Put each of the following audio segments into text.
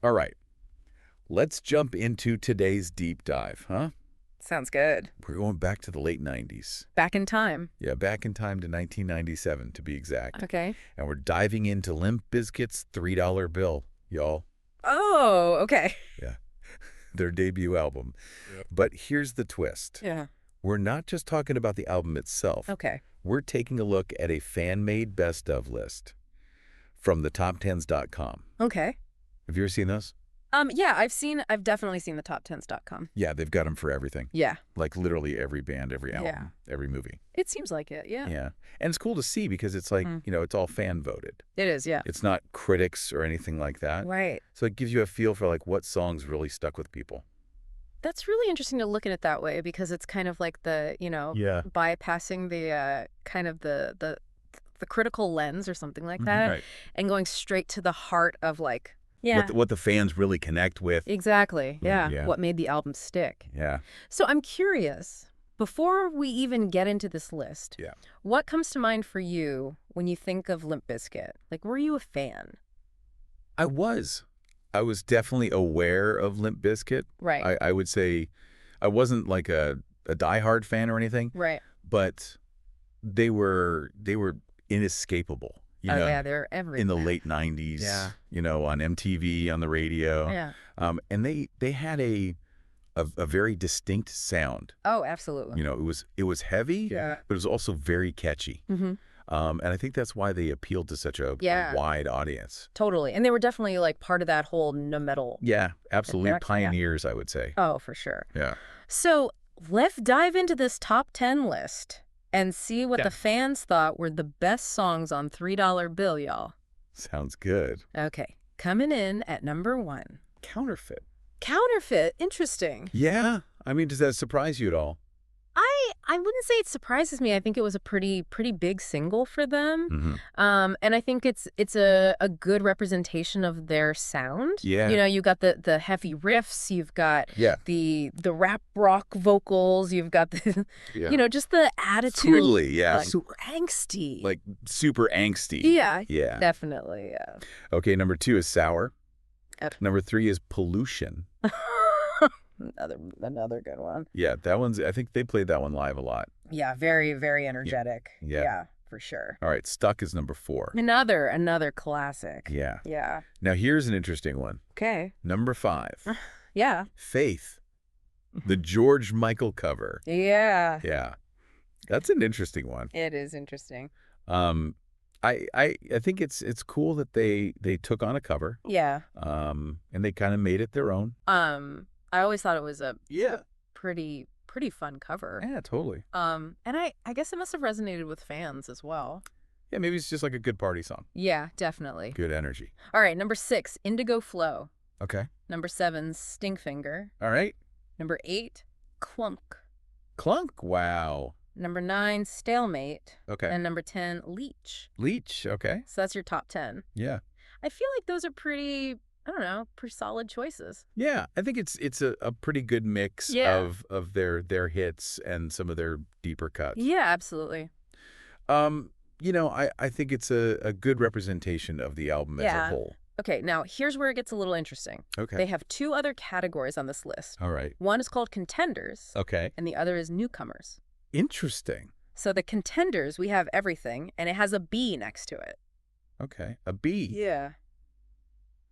All right, let's jump into today's deep dive, huh? Sounds good. We're going back to the late 90s. Back in time. Yeah, back in time to 1997, to be exact. Okay. And we're diving into Limp Bizkit's $3 bill, y'all. Oh, okay. Yeah, their debut album. Yep. But here's the twist. Yeah. We're not just talking about the album itself. Okay. We're taking a look at a fan-made best-of list from the top10s.com. Okay. Have you ever seen those? Yeah, I've definitely seen the top10s.com. Yeah, they've got them for everything. Yeah. Like literally every band, every album, Yeah. every movie. It seems like it, yeah. Yeah. And it's cool to see because it's like, it's all fan voted. It is, yeah. It's not critics or anything like that. Right. So it gives you a feel for like what songs really stuck with people. That's really interesting to look at it that way because it's kind of like the, Yeah. bypassing the kind of the critical lens or something like that Right. and going straight to the heart of like, What the fans really connect with. exactly. Yeah. Yeah. What made the album stick. Yeah. So I'm curious, before we even get into this list, Yeah. what comes to mind for you when you think of Limp Bizkit? Like, were you a fan? I was definitely aware of Limp Bizkit. Right. I would say I wasn't like a diehard fan or anything, Right. but they were inescapable. You know, yeah, they're everywhere. in the late 90s, Yeah. on MTV, on the radio. Yeah. And they had a very distinct sound. Oh, absolutely. It was heavy, Yeah. but it was also very catchy. Mm-hmm. And I think that's why they appealed to such a Yeah. wide audience. Totally. And they were definitely like part of that whole no metal. Yeah, absolute They're actually- yeah. pioneers, I would say. Oh, for sure. Yeah. So let's dive into this top 10 list and see what Yeah. the fans thought were the best songs on $3 bill, y'all. Sounds good. Okay. Coming in at number 1. Counterfeit. Counterfeit. Interesting. Yeah. I mean, does that surprise you at all? I wouldn't say it surprises me. I think it was a pretty big single for them. Mm-hmm. And I think it's a good representation of their sound. Yeah. You got the heavy riffs, you've got Yeah. the rap rock vocals, you've got the Yeah. just the attitude. Totally, yeah. Like, angsty. Like super angsty. Yeah. Yeah. Definitely, yeah. Okay, number 2 is Sour. Yep. Number 3 is Pollution. Another good one. Yeah, I think they played that one live a lot. Yeah, very, very energetic. Yeah. for sure. All right, Stuck is number 4. Another classic. Yeah. Yeah. Now here's an interesting one. Okay. Number 5. Yeah. Faith. The George Michael cover. Yeah. Yeah. That's an interesting one. It is interesting. I think it's cool that they took on a cover. Yeah. And they kind of made it their own. I always thought it was a Yeah. pretty fun cover. Yeah, totally. And I guess it must have resonated with fans as well. Yeah, maybe it's just like a good party song. Yeah, definitely. Good energy. All right, number 6, Indigo Flow. Okay. Number 7, Stinkfinger. All right. Number 8, Clunk. Clunk. Wow. Number 9, Stalemate. Okay. And number 10, Leech. Leech. Okay. So that's your top 10. Yeah. I feel like those are pretty solid choices. Yeah, I think it's a pretty good mix Yeah. of their hits and some of their deeper cuts. Yeah, absolutely. I think it's a good representation of the album as a Yeah. whole. Okay, now here's where it gets a little interesting. Okay. They have 2 other categories on this list. All right. One is called Contenders, Okay. and the other is Newcomers. Interesting. So the Contenders, we have everything, and it has a B next to it. Okay. A B. Yeah.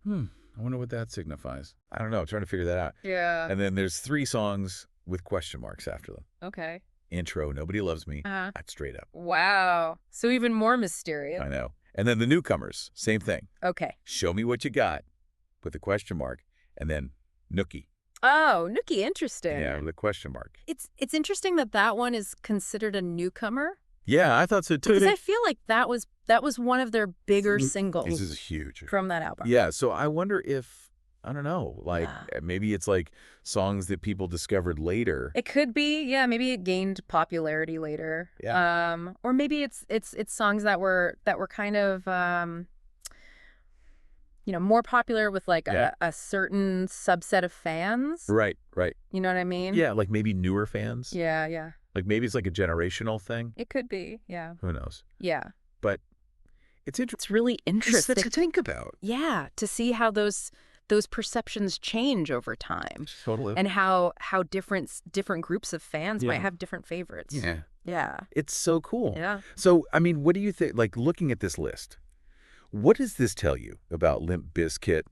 I wonder what that signifies. I don't know. I'm trying to figure that out. Yeah. And then there's 3 songs with question marks after them. Okay. Intro, Nobody Loves Me. Uh-huh. That's straight up. Wow. So even more mysterious. I know. And then the Newcomers, same thing. Okay. Show Me What You Got with a question mark. And then Nookie. Oh, Nookie, interesting. Yeah, with a question mark. It's interesting that one is considered a newcomer. Yeah, I thought so too. Because I feel like that was one of their bigger singles This is huge. from that album. Yeah, so I wonder if, I don't know, like maybe it's like songs that people discovered later. It could be, yeah. Maybe it gained popularity later. Yeah. Or maybe it's songs that were kind of more popular with like Yeah. a certain subset of fans. Right. You know what I mean? Yeah, like maybe newer fans. Yeah. Like maybe it's like a generational thing. It could be. Yeah. Who knows? Yeah. But it's interesting It's really interesting. to think about. Yeah, to see how those those perceptions change over time, Totally. and how different groups of fans might Yeah. have different favorites. Yeah. Yeah. It's so cool. Yeah. So, I mean, what do you think, like looking at this list, what does this tell you about Limp Bizkit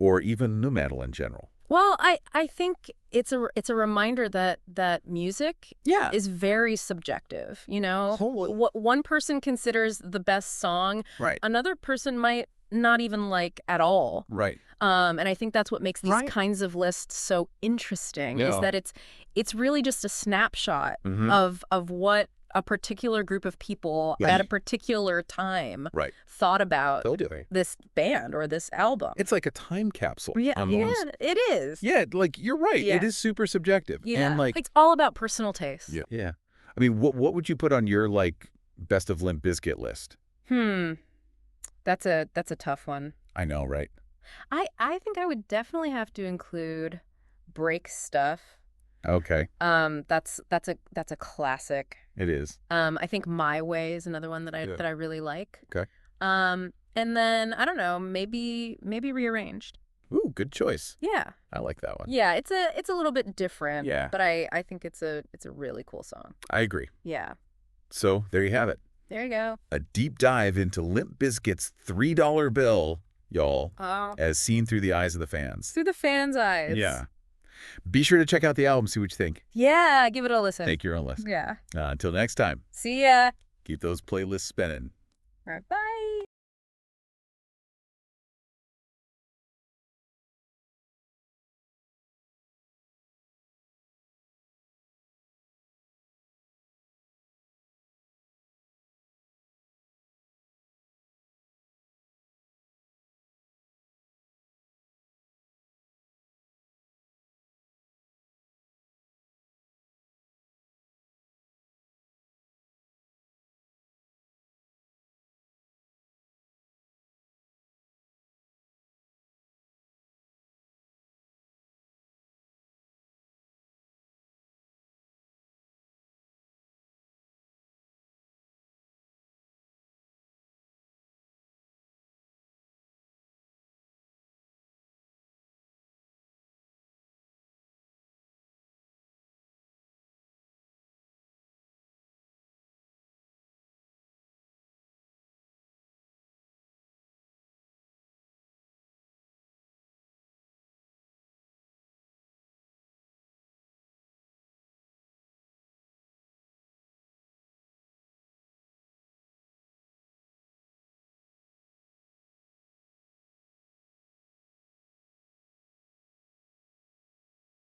or even nu metal in general? Well, I think it's a reminder that music Yeah. is very subjective, you know? Totally. What one person considers the best song, Right. another person might not even like at all. Right. And I think that's what makes these Right. kinds of lists so interesting, is Yeah. that it's really just a snapshot Mhm. of what a particular group of people Yeah. at a particular time Right. thought about Totally. this band or this album. It's like a time capsule. Yeah, almost. it is. Yeah, like you're right. Yeah. It is super subjective. Yeah. And like, It's all about personal taste. yeah. Yeah. I mean, what would you put on your like best of Limp Bizkit list? That's a tough one. I know, right? I think I would definitely have to include Break Stuff. Okay. That's a classic. It is. I think My Way is another one that I really like. Okay. And then I don't know, maybe Rearranged. Ooh, good choice. Yeah. I like that one. Yeah, it's a little bit different. Yeah. But I think it's a really cool song. I agree. Yeah. So there you have it. There you go. A deep dive into Limp Bizkit's $3 bill, y'all, Oh. as seen through the eyes of the fans. Through the fans' eyes. Yeah. Be sure to check out the album, see what you think. Yeah, give it a listen. Make your own list. Yeah. Until next time, See ya. keep those playlists spinning. All right, bye.